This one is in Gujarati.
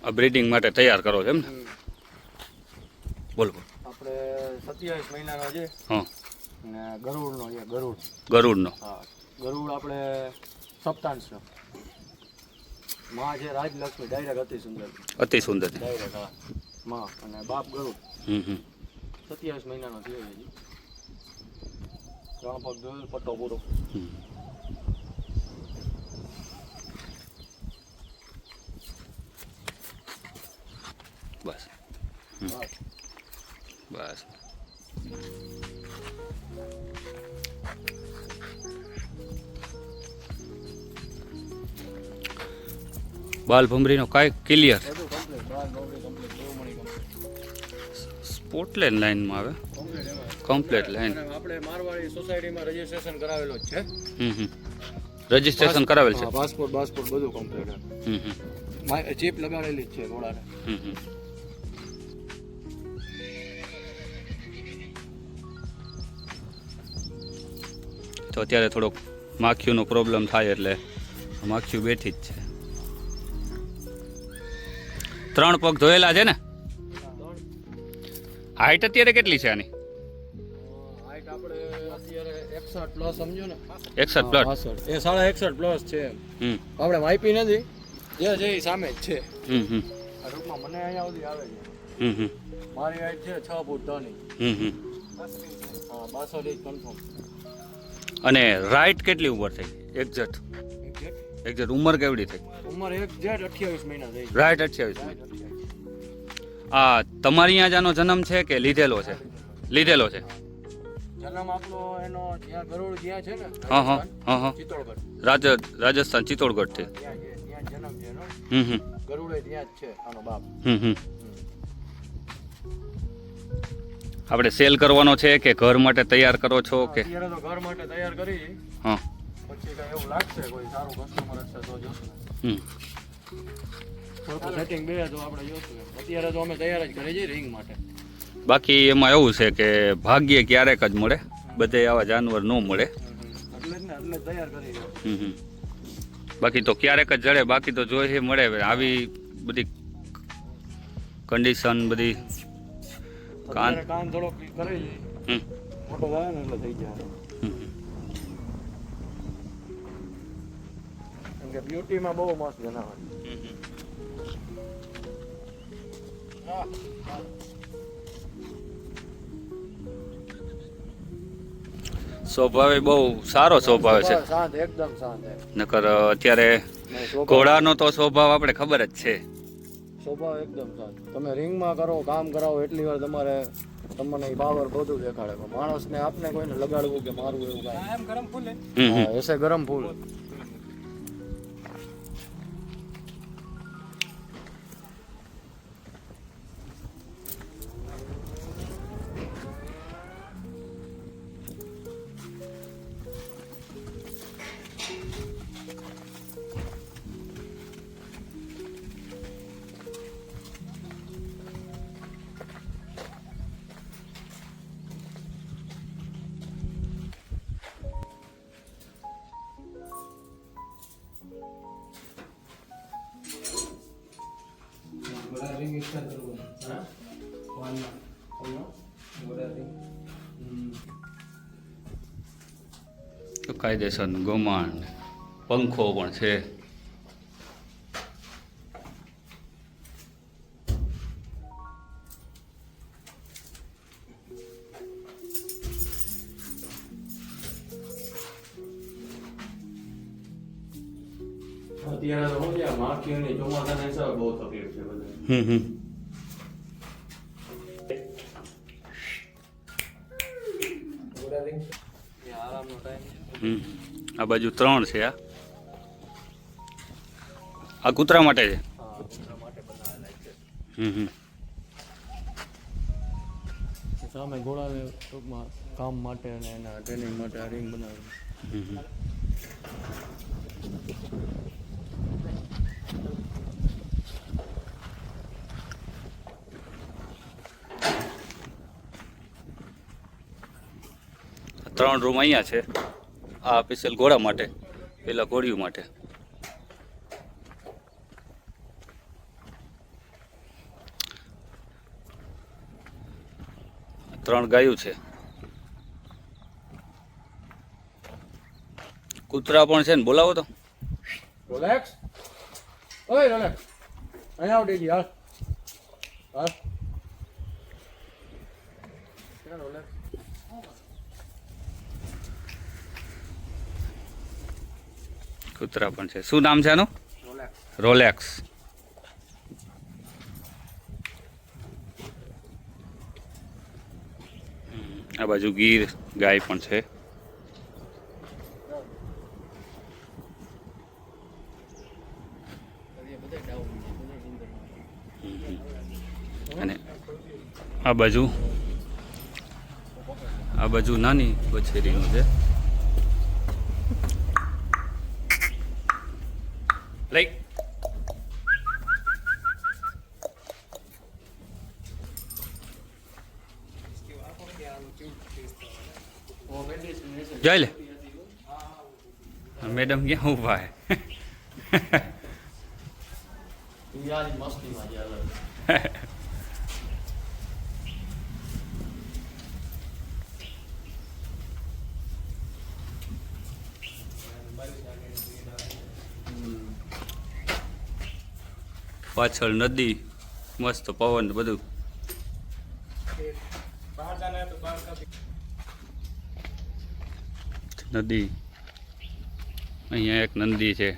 આ બ્રીડિંગ માટે તૈયાર કરો છો એમ ને? બોલો. આપણે 27 મહિનાનો છે. હા. અને ગરુડનો છે, ગરુડ. ગરુડનો. હા, ગરુડ આપણે સપ્તાંશ માં છે રાજલક્ષ્મી, ડાયરેક્ટ અતિ સુંદર. અતિ સુંદર. ડાયરેક્ટ હા માં, અને બાપ ગરુડ. 27 મહિનાનો થયો છે હજી. 3 પગ જોયો, પટ્ટો પૂરો. બસ બસ. બાલ ભમરીનો કાંઈ ક્લિયર. બધું કમ્પ્લીટ, બાર નોકરી કમ્પ્લીટ, દેવમણી કમ્પ્લીટ. સ્પોર્ટલેન્ડ લાઈનમાં આવે. કમ્પ્લીટ એમાં. Complete line. અને આપણે મારવાડી સોસાયટીમાં રજીસ્ટ્રેશન કરાવેલો જ છે. રજીસ્ટ્રેશન કરાવેલ છે. પાસપોર્ટ બધું કમ્પ્લીટ. ચીપ લગાડેલી જ છે ઘોડાને. તો અત્યારે થોડોક માખીઓનો પ્રોબ્લેમ થાય એટલે માખીઓ બેઠી જ છે. 3 પગ ધોયેલા છે ને? હાઈટ અત્યારે કેટલી છે આની? હાઈટ આપણે અત્યારે 61 પ્લસ સમજો ને. 61 પ્લસ. એ 61 પ્લસ છે. આપણે માપી નથી, જે છે એ સામે જ છે. આ રૂપમાં મને અહીંયા સુધી આવે છે. મારી હાઈટ છે 6 ફૂટ 10 ની. હા, 62 ઇંચ કન્ફર્મ. અને રાઈટ કેટલી ઉંમર થઈ? એક્ઝેક્ટ ઉંમર કેવડી થઈ? ઉંમર એક્ઝેક્ટ 28 મહિના થઈ. રાઈટ 28. આ તમારી અહીંયા જ આનો જન્મ છે કે લીધેલો છે? લીધેલો છે. જન્મ આપણો એનો ત્યાં ગરુડ જ્યાં છે ને, હા. ચિત્તોડગઢ. રાજસ્થાન ચિત્તોડગઢ થી. ત્યાં જન્મ છે એનો. ગરુડે ત્યાં જ છે આનો બાપ. આપણે સેલ કરવાનો છે કે ઘર માટે તૈયાર કરો છો કે? અત્યારે તો ઘર માટે તૈયાર કરી. હા. પછી કઈ એવું લાગશે કોઈ સારું કસ્ટમર હશે તો જોશું. થોડું સેટિંગ બે તો આપણે જોશું. અત્યારે તો અમે તૈયાર જ કરી છીએ રિંગ માટે. બાકી એમાં એવું છે કે ભાગ્ય ક્યારેક જ મળે, બધે આવા જાનવર ન મળે. એટલે તૈયાર કરી. બાકી તો ક્યારેક જ જડે, બાકી તો જોઈએ મળે. આવી બધી કન્ડિશન બધી કાન થોડોક કરે છે. મોટો થાય ને એટલે થઈ જાય. કેમ કે બ્યુટીમાં બહુ મસ્ત જનાવર. સ્વભાવે બહુ સારો સ્વભાવ છે. શાંત, એકદમ શાંત. નકર અત્યારે ઘોડાનો તો સ્વભાવ આપણે ખબર જ છે. સ્વભાવ એકદમ શાંત. તમે રિંગમાં કરો, કામ કરાવો એટલી વાર તમને પાવર બધું દેખાડે. માણસને આપને કોઈને લગાડવું કે મારવું એવું કાંઈ. એમ ગરમ ફૂલ. હા, એસે ગરમ ફૂલ. કાયદેસર ગમાણ, પંખો પણ છે. અત્યારે તો હું ત્યાં માખીઓની ચોમાસાના હિસાબે બહુ તકલીફ છે બધે. આરામનો ટાઈમ. આ બાજુ 3 છે. આ કૂતરા માટે છે. હા, કૂતરા માટે બનાવેલા છે. સામે ઘોડાને ટૂંકમાં કામ માટે અને એના ટ્રેનિંગ માટે આ રિંગ બનાવેલી. ત્રણ રૂમ અહીંયા છે. આ સ્પેશિયલ ઘોડા માટે, પેલા ઘોડીઓ માટે. 3 ગાયું છે. કૂતરા પણ છે ને, બોલાવો તો. રોલેક્સ, ઓય રોલેક્સ, અહીંયા આવ ડેજી, હાલ હાલ. રોલેક્સ કૂતરા પણ છે. શું નામ છે આનું? રોલેક્સ. રોલેક્સ. આ બાજુ ગીર ગાય પણ છે. અને આ બાજુ નાની બછેરીનું છે. લઈ જઈ લે. મેડમ ક્યાં ઉભા હે? મસ્તીમાં જાય. પાછળ નદી, મસ્ત પવન બધું. નદી, અહીંયા એક નંદી છે.